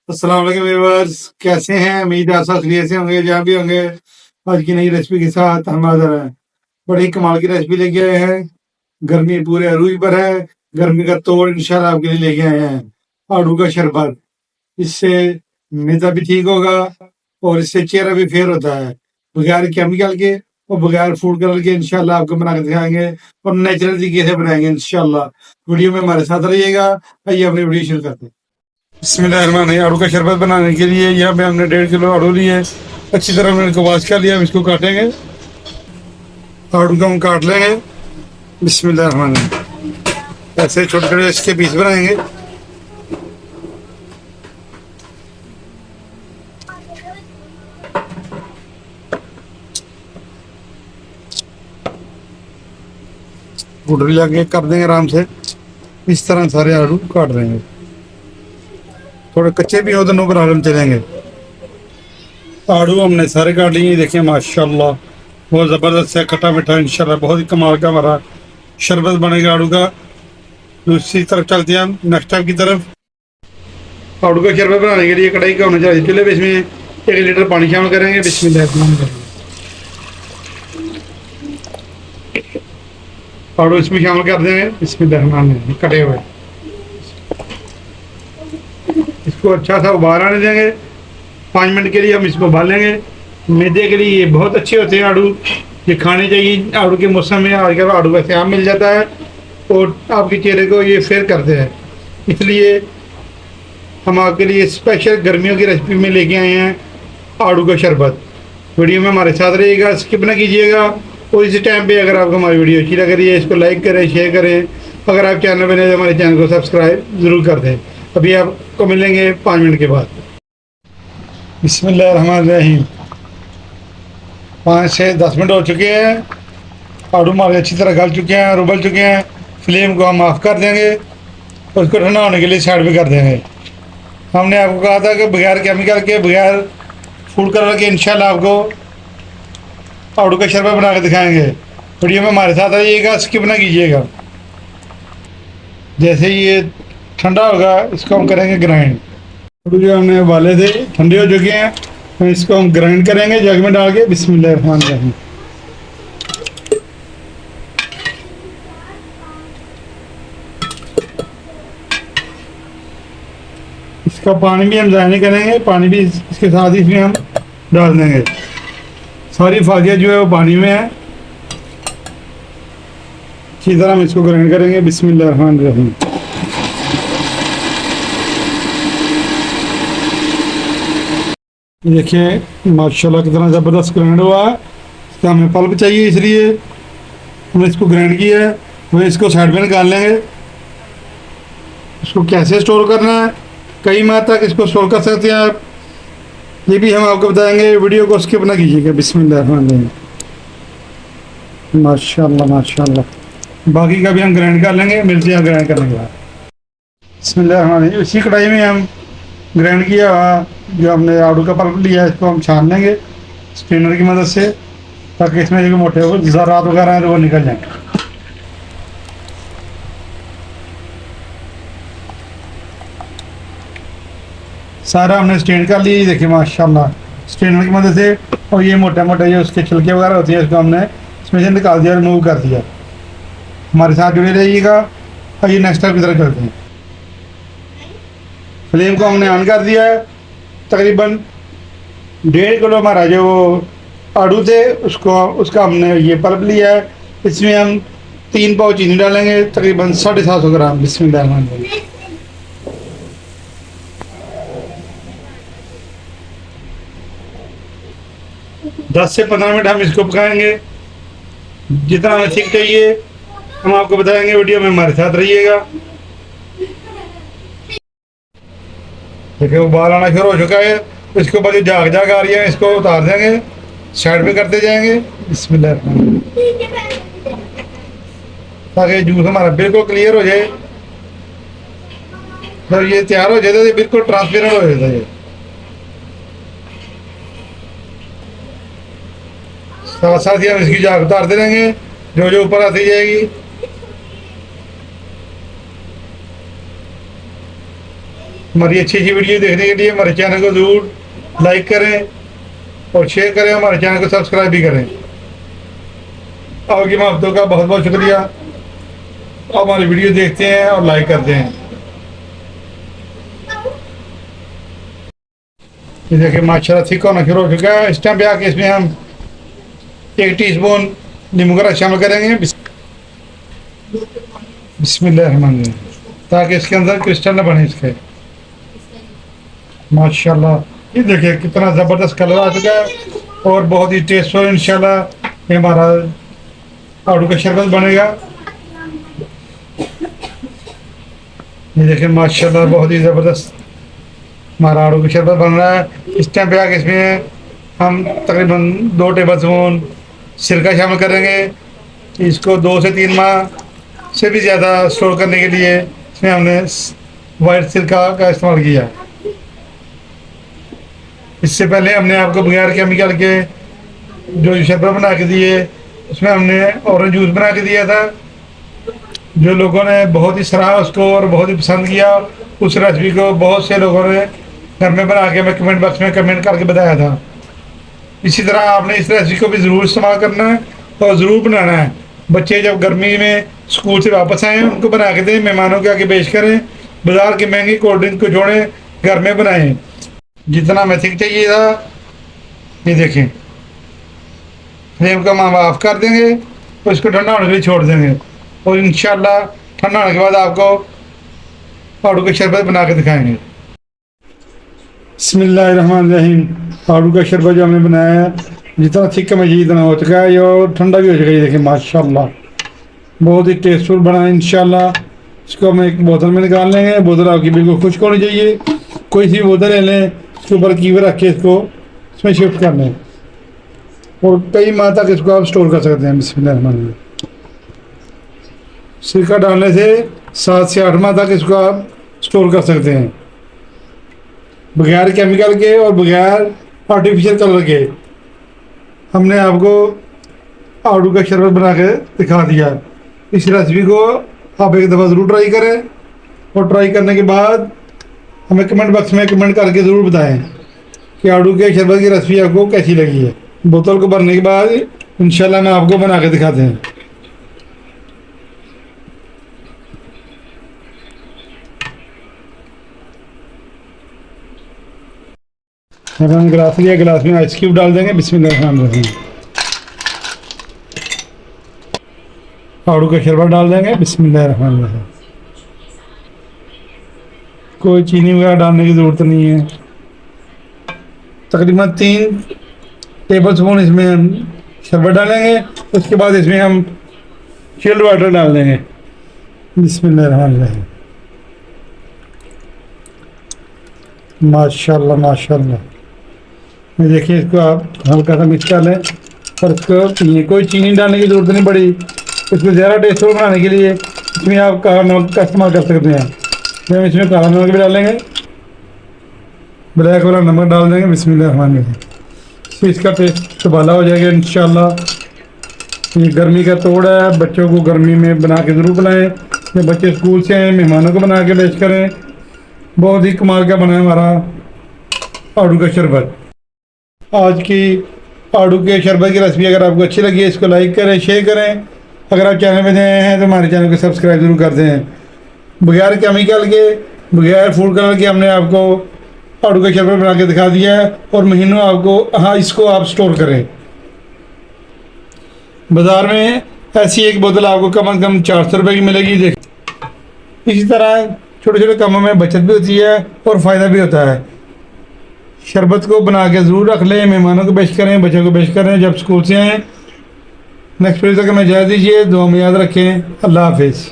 अस्सलाम वालेकुम व्यूअर्स, कैसे हैं? उम्मीद है सब खैरियत से होंगे जहाँ भी होंगे। आज की नई रेसिपी के साथ हम हाजिर हैं। बड़ी कमाल की रेसिपी लेके आए हैं। गर्मी पूरे अरूज पर है। गर्मी का तोड़ इंशाल्लाह आपके लिए लेके आए हैं। आड़ू का शरबत। इससे मैदा भी ठीक होगा और इससे चेहरा भी फेयर होता है, बगैर केमिकल के और बगैर फूड कलर के। इंशाल्लाह आपको बना के दिखाएंगे और नेचुरल तरीके से बनाएंगे इंशाल्लाह। वीडियो में हमारे साथ रहिएगा। आइए अपनी वीडियो शुरू करते हैं। बिस्मिल्लाहिर्रहमानिर्रहीम। आड़ू का शरबत बनाने के लिए यहाँ पे हमने 1.5 किलो आड़ू लिए हैं। अच्छी तरह हमने इनको वॉश कर लिया। हम इसको काटेंगे। आड़ू को हम काट लेंगे। बिस्मिल्लाहिर्रहमानिर्रहीम। ऐसे छोटे छोटे इसके पीस बनाएंगे। पाउडर लगे कर देंगे आराम से। इस तरह सारे आड़ू काट देंगे। थोड़े कच्चे भी हो तो नो प्रॉब्लम, चलेंगे। आड़ू हमने सारे काट लिए। देखिए माशाल्लाह बहुत ज़बरदस्त है, खट्टा मीठा। इंशाल्लाह बहुत ही कमाल का हमारा शरबत बनेगा आड़ू का। दूसरी तरफ चलते हैं हम नेक्स्ट टाइम की तरफ। आड़ू का शरबत बनाने के लिए कढ़ाई का होना चाहिए चूल्हे पे। इसमें 1 लीटर पानी शामिल करेंगे। बिस्मिल्लाह। आड़ू इसमें शामिल कर देंगे। बिस्मिल्लाह। कटे हुए इसको अच्छा सा उबाल आने देंगे। 5 मिनट के लिए हम इसको उबालेंगे। मैदे के लिए ये बहुत अच्छे होते हैं आड़ू, ये खाने चाहिए। आड़ू के मौसम में आजकल आड़ू वैसे आम मिल जाता है और आपके चेहरे को ये फेयर करते हैं। इसलिए हम आपके लिए स्पेशल गर्मियों की रेसिपी में लेके आए हैं आड़ू का शरबत। वीडियो में हमारे साथ रहिएगा, स्किप ना कीजिएगा। और इसी टाइम पे अगर आपको हमारी वीडियो अच्छी लग रही है, इसको लाइक करें, शेयर करें। अगर आप चैनल पर नए तो हमारे चैनल को सब्सक्राइब ज़रूर कर दें। अभी आपको मिलेंगे 5 मिनट के बाद। बिस्मिल्लाहिर्रहमानिर्रहीम। 5 से 10 मिनट हो चुके हैं। आड़ू हमारे अच्छी तरह गल चुके हैं और उबल चुके हैं। फ्लेम को हम ऑफ कर देंगे और उसको ठंडा होने के लिए साइड में कर देंगे। हमने आपको कहा था कि बगैर केमिकल के, बगैर फूड कलर के इंशाल्लाह आपको आड़ू का शरबत बना के दिखाएंगे। वीडियो में हमारे साथ रहिएगा, स्किप ना कीजिएगा। जैसे ही ये ठंडा होगा इसको हम करेंगे ग्राइंड। आड़ू जो हमने उबाले थे ठंडे हो चुके हैं, तो इसको हम ग्राइंड करेंगे जग में डाल के। बिस्मिल्लाहिर्रहमानिर्रहीम। इसका पानी भी हम ज़ाया नहीं करेंगे, पानी भी इसके साथ ही इसमें हम डाल देंगे। सारी फाजियत जो है वो पानी में है। अच्छी तरह हम इसको ग्राइंड करेंगे। बिस्मिल्लाहिर्रहमानिर्रहीम। देखिए माशाल्लाह कितना ज़बरदस्त ग्राइंड हुआ है। इसका हमें पल्प चाहिए, इसलिए हमने इसको ग्राइंड किया है। वह इसको साइड में निकाल लेंगे। इसको कैसे स्टोर करना है, कई माह तक इसको स्टोर कर सकते हैं आप, ये भी हम आपको बताएंगे। वीडियो को स्किप ना कीजिएगा। बिस्मिल्लाहिर्रहमानिर्रहीम। माशाल्लाह माशाल्लाह। बाकी का भी हम ग्राइंड कर लेंगे, मिलते हैं ग्राइंड करने के बाद। बिस्मिल्लाहिर्रहमानिर्रहीम। इसी कढ़ाई में हम ग्राइंड किया हुआ जो हमने आड़ू का पल्प लिया है, इसको हम छान लेंगे स्ट्रेनर की मदद से, ताकि इसमें जो मोटे ज़रात वगैरह हैं वो निकल जाएँ। सारा हमने स्ट्रेन कर लिया। देखिए माशाल्लाह स्ट्रेनर की मदद से। और ये मोटे मोटे जो उसके छिलके वगैरह होती है, इसको हमने इसमें से निकाल दिया, रिमूव कर दिया। हमारे साथ जुड़े रहिएगा। और ये नेक्स्ट स्टेप की तरफ चलते हैं। फ्लेम को हमने ऑन कर दिया है। तकरीबन 1.5 किलो हमारा जो आड़ू थे उसका हमने ये पल्प लिया है। इसमें हम 3 पाव चीनी डालेंगे, तकरीबन 750 ग्राम। बिस्मिल्लाह। 10 से 15 मिनट हम इसको पकाएंगे। जितना हमें थिक चाहिए हम आपको बताएंगे। वीडियो में हमारे साथ रहिएगा। देखिए उबाल आना शुरू हो चुका है। इसके ऊपर जो झाग झाग आ रही है इसको उतार देंगे, साइड पे करते जाएंगे। बिस्मिल्लाह, ताकि जूस हमारा बिल्कुल क्लियर हो जाए। जब ये तैयार हो जाता है तो बिल्कुल ट्रांसपेरेंट हो जाता है। साथ साथ ही हम इसकी झाग उतारते रहेंगे जो जो ऊपर आती जाएगी। हमारी अच्छी अच्छी वीडियो देखने के लिए हमारे चैनल को ज़रूर लाइक करें और शेयर करें, हमारे चैनल को सब्सक्राइब भी करें। आपकी मोहब्बतों का बहुत बहुत शुक्रिया। आप हमारी वीडियो देखते हैं और लाइक करते हैं। ये देखिए माशाल्लाह थिक होना शुरू हो चुका है। इस टाइम पे आके इसमें हम 1 टीस्पून नींबू का रस शामिल करेंगे। बिस्मिल्लाहिर्रहमानिर्रहीम, ताकि इसके अंदर क्रिस्टल न बने इसके। माशाल्लाह ये देखिए कितना ज़बरदस्त कलर आ चुका है और बहुत ही टेस्टफुल इंशाल्लाह ये हमारा आड़ू का शरबत बनेगा। ये देखिए माशाल्लाह बहुत ही ज़बरदस्त हमारा आड़ू का शरबत बन रहा है। इस टाइम पे आके इसमें हम तकरीबन 2 टेबल स्पून सिरका शामिल करेंगे। इसको 2 से 3 माह से भी ज़्यादा स्टोर करने के लिए इसमें हमने वाइट सिरका का इस्तेमाल किया। इससे पहले हमने आपको बगैर केमिकल के जो शरबत बना के दिए, उसमें हमने ऑरेंज जूस बना के दिया था, जो लोगों ने बहुत ही सराहा उसको और बहुत ही पसंद किया। उस रेसिपी को बहुत से लोगों ने घर में बना के हमें कमेंट बॉक्स में कमेंट करके बताया था। इसी तरह आपने इस रेसिपी को भी ज़रूर इस्तेमाल करना है और ज़रूर बनाना है। बच्चे जब गर्मी में स्कूल से वापस आएँ उनको बना के दें, मेहमानों के आगे पेश करें। बाज़ार की महंगी कोल्ड ड्रिंक को छोड़ें, घर में बनाएं। जितना हमें थिक चाहिए था, ये देखें, फ्लेम का हम ऑफ कर देंगे और इसको ठंडा होने के लिए छोड़ देंगे और इंशाल्लाह ठंडा होने के बाद आपको आड़ू का शरबत बना के दिखाएंगे। बिस्मिल्लाहिर्रहमानिर्रहीम, आड़ू का शरबत जो हमने बनाया है जितना थिक हमें चाहिए इतना हो चुका है और ठंडा भी हो चुका है। ये देखिए माशाल्लाह बहुत ही टेस्टफुल बना है। इंशाल्लाह इसको हम एक बोतल में निकाल लेंगे। बोतल आपकी बिल्कुल खुश्क होनी चाहिए। कोई सी बोतल ले लें, इसके ऊपर कीवर रख के इसको इसमें शिफ्ट कर लें और कई माह तक इसको आप स्टोर कर सकते हैं। बिस्मिल्लाहिर्रहमानिर्रहीम, सिरका डालने से 7 से 8 माह तक इसको आप स्टोर कर सकते हैं, बगैर केमिकल के और बगैर आर्टिफिशियल कलर के। हमने आपको आड़ू का शरबत बना के दिखा दिया। इस रेसिपी को आप एक दफ़ा ज़रूर ट्राई करें और ट्राई करने के बाद हमें कमेंट बॉक्स में कमेंट करके ज़रूर बताएं कि आड़ू के शरबत की रेसिपी आपको कैसी लगी है। बोतल को भरने के बाद इंशाल्लाह मैं आपको बना के दिखाते हैं। हमने गिलास लिया, गिलास में आइस क्यूब डाल देंगे। बिस्मिल्लाहिर्रहमानिर्रहीम, आड़ू का शरबत डाल देंगे। बिस्मिल्लाहिर्रहमानिर्रहीम, कोई चीनी वगैरह डालने की ज़रूरत नहीं है। तकरीबन 3 टेबल स्पून इसमें हम शरबत डालेंगे। उसके बाद इसमें हम चिल्ड वाटर डाल देंगे। बिस्मिल्लाहिर्रहमानिर्रहीम, माशाल्लाह माशाल्लाह। ये देखिए इसको आप हल्का सा मिक्स कर लें और इसको पिए। कोई चीनी डालने की ज़रूरत नहीं पड़ी। इसको ज़्यादा टेस्टफुल बनाने के लिए इसमें आप काला नमक का इस्तेमाल कर सकते हैं। हम इसमें काला नमक भी डालेंगे, ब्लैक वाला नमक डाल देंगे। बिस्मिल्लाहिर्रहमानिर्रहीम, इससे इसका टेस्ट तबाला हो जाएगा इंशाल्लाह। ये गर्मी का तोड़ है, बच्चों को गर्मी में बना के ज़रूर बनाएं। जब बच्चे स्कूल से आए मेहमानों को बना के पेश करें। बहुत ही कमाल का बना है हमारा आड़ू का शरबत। आज की आड़ू के शरबत की रेसिपी अगर आपको अच्छी लगी है, इसको लाइक करें, शेयर करें। अगर आप चैनल में नए हैं तो हमारे चैनल को सब्सक्राइब जरूर कर दें। बगैर केमिकल के, बगैर फूड कलर के हमने आपको आड़ू का शरबत बना के दिखा दिया है और महीनों आपको इसको आप स्टोर करें। बाज़ार में ऐसी एक बोतल आपको कम से कम 400 रुपये की मिलेगी। देख, इसी तरह छोटे छोटे कामों में बचत भी होती है और फ़ायदा भी होता है। शरबत को बना के ज़रूर रख लें, मेहमानों को पेश करें, बच्चों को पेश करें जब स्कूल से आएँ। नेक्स्ट वीडियो तक हमें इजाज़त दीजिए। दुआ में याद रखें। अल्लाह हाफिज़।